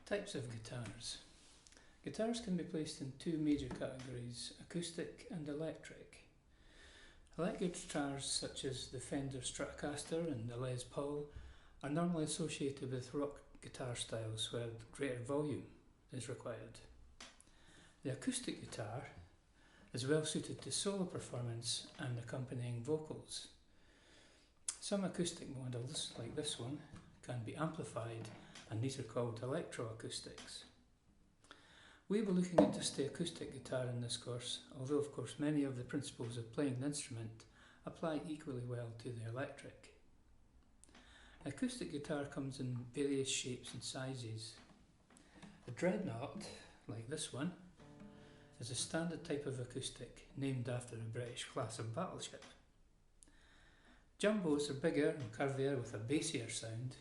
Types of guitars. Guitars can be placed in two major categories, acoustic and electric. Electric guitars such as the Fender Stratocaster and the Les Paul are normally associated with rock guitar styles where greater volume is required. The acoustic guitar is well suited to solo performance and accompanying vocals. Some acoustic models, like this one, can be amplified, and these are called electroacoustics. We'll be looking at just the acoustic guitar in this course, although of course many of the principles of playing the instrument apply equally well to the electric. Acoustic guitar comes in various shapes and sizes. The dreadnought, like this one, is a standard type of acoustic named after a British class of battleship. Jumbos are bigger and curvier with a bassier sound,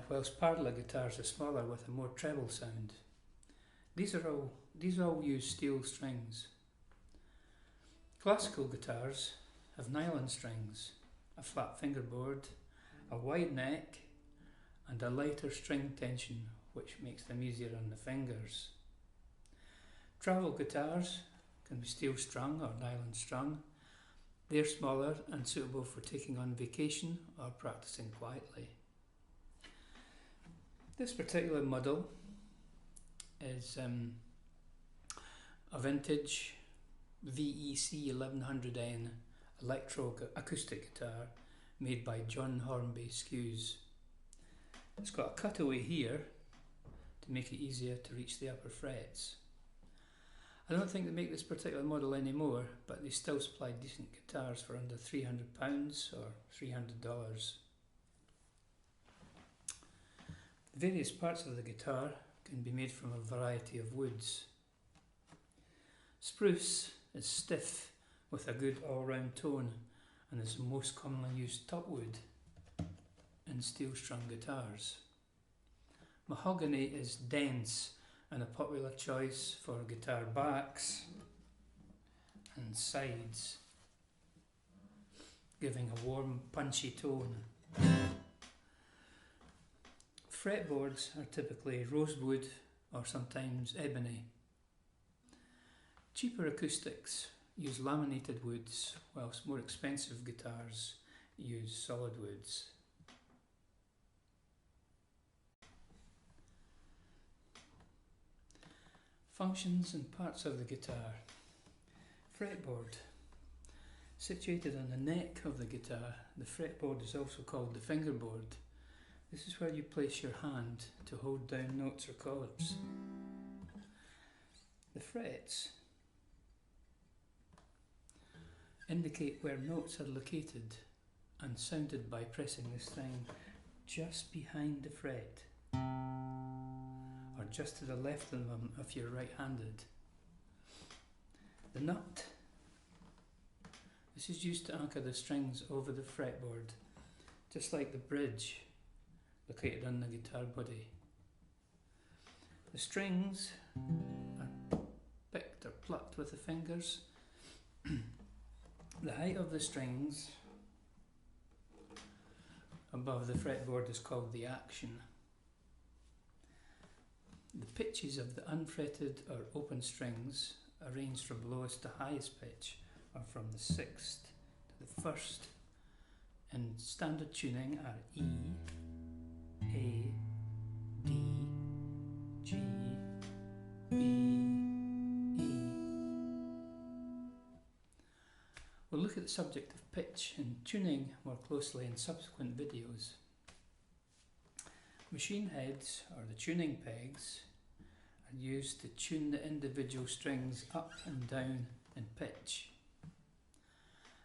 whilst parlor guitars are smaller with a more treble sound. These all use steel strings. Classical guitars have nylon strings, a flat fingerboard, a wide neck, and a lighter string tension which makes them easier on the fingers. Travel guitars can be steel strung or nylon strung. They're smaller and suitable for taking on vacation or practicing quietly. This particular model is a vintage VEC 1100N electro-acoustic guitar made by John Hornby Skews. It's got a cutaway here to make it easier to reach the upper frets. I don't think they make this particular model anymore, but they still supply decent guitars for under £300 or $300. The various parts of the guitar can be made from a variety of woods. Spruce is stiff with a good all-round tone and is the most commonly used topwood in steel-strung guitars. Mahogany is dense and a popular choice for guitar backs and sides, giving a warm, punchy tone. Fretboards are typically rosewood or sometimes ebony. Cheaper acoustics use laminated woods, whilst more expensive guitars use solid woods. Functions and parts of the guitar. Fretboard. Situated on the neck of the guitar, the fretboard is also called the fingerboard. This is where you place your hand to hold down notes or chords. The frets indicate where notes are located and sounded by pressing the string just behind the fret, or just to the left of them if you're right-handed. The nut. This is used to anchor the strings over the fretboard, just like the bridge located on the guitar body. The strings are picked or plucked with the fingers. The height of the strings above the fretboard is called the action. The pitches of the unfretted or open strings, arranged from lowest to highest pitch, are from the 6th to the 1st. In standard tuning are E, A, D, G, B, E. We'll look at the subject of pitch and tuning more closely in subsequent videos. Machine heads, or the tuning pegs, are used to tune the individual strings up and down in pitch.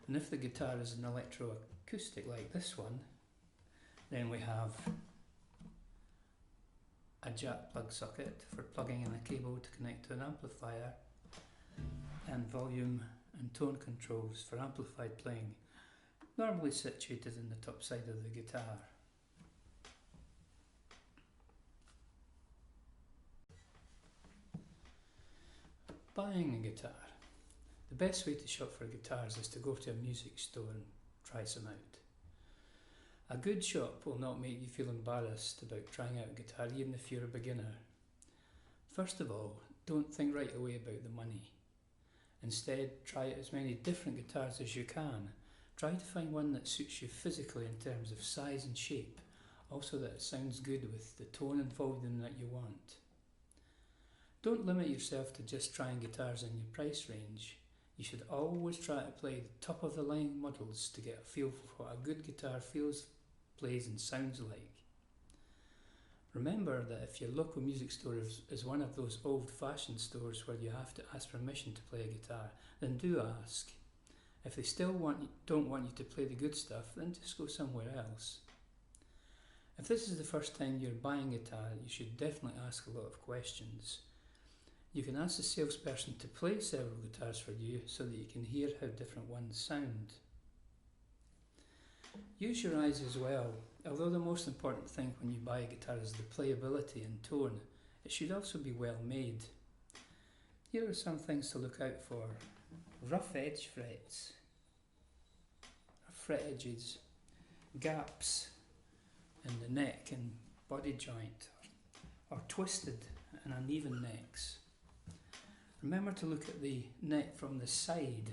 And if the guitar is an electroacoustic like this one, then we have a jack plug socket for plugging in a cable to connect to an amplifier, and volume and tone controls for amplified playing, normally situated in the top side of the guitar. Buying a guitar. The best way to shop for guitars is to go to a music store and try some out. A good shop will not make you feel embarrassed about trying out a guitar even if you're a beginner. First of all, don't think right away about the money. Instead, try out as many different guitars as you can. Try to find one that suits you physically in terms of size and shape, also that it sounds good with the tone involved in that you want. Don't limit yourself to just trying guitars in your price range. You should always try to play the top of the line models to get a feel for what a good guitar feels, plays and sounds like. Remember that if your local music store is one of those old-fashioned stores where you have to ask permission to play a guitar, then do ask. If they still don't want you to play the good stuff, then just go somewhere else. If this is the first time you're buying a guitar, you should definitely ask a lot of questions. You can ask the salesperson to play several guitars for you so that you can hear how different ones sound. Use your eyes as well. Although the most important thing when you buy a guitar is the playability and tone, it should also be well made. Here are some things to look out for. Rough edge frets, fret edges, gaps in the neck and body joint, or twisted and uneven necks. Remember to look at the neck from the side.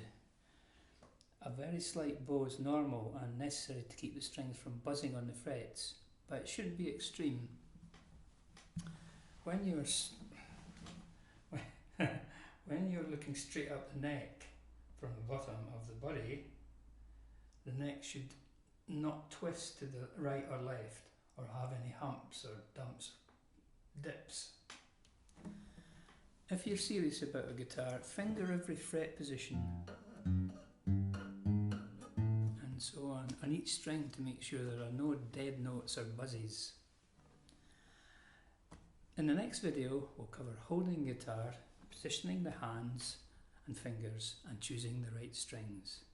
A very slight bow is normal and necessary to keep the strings from buzzing on the frets, but it shouldn't be extreme. When you're looking straight up the neck from the bottom of the body, the neck should not twist to the right or left or have any humps or dumps, dips. If you're serious about a guitar, finger every fret position and so on each string to make sure there are no dead notes or buzzes. In the next video, we'll cover holding guitar, positioning the hands and fingers and choosing the right strings.